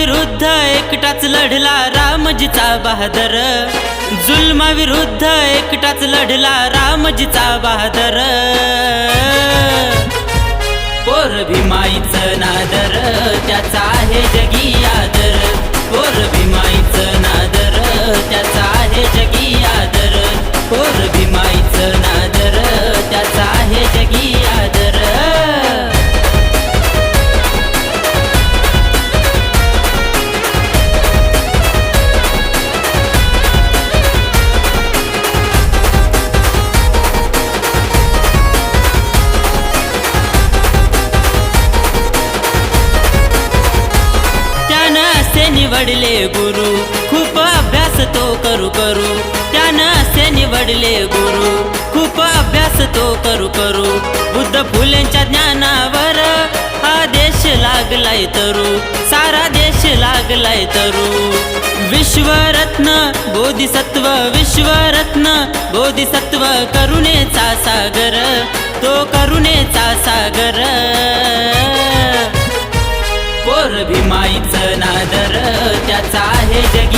जुल्माविरुद्ध एकटाच लढला रामजीचा बहादर, जुल्माविरुद्ध एकटाच लढला रामजीचा बहादर। पोर भीमाईचं नादर त्याचा आहे जगी आदर, पोर भीमाईचं नादर त्याचा आहे जगी आदर, पोर भीमाईचं नादर त्याचा आहे जगी आदर। निवडले गुरु खूप अभ्यास तो करू करू, त्यानं असे निवडले गुरु खूप अभ्यास तो करू करू। बुद्ध फुलेंच्या ज्ञानावर हा देश लागलाय तरू, सारा देश लागलाय तरू। विश्वरत्न बोधिसत्व, विश्वरत्न बोधिसत्व, करुणेचा सागर तो करुणेचा सागर। पोर भीमाईचं नादर त्याचा आहे जगी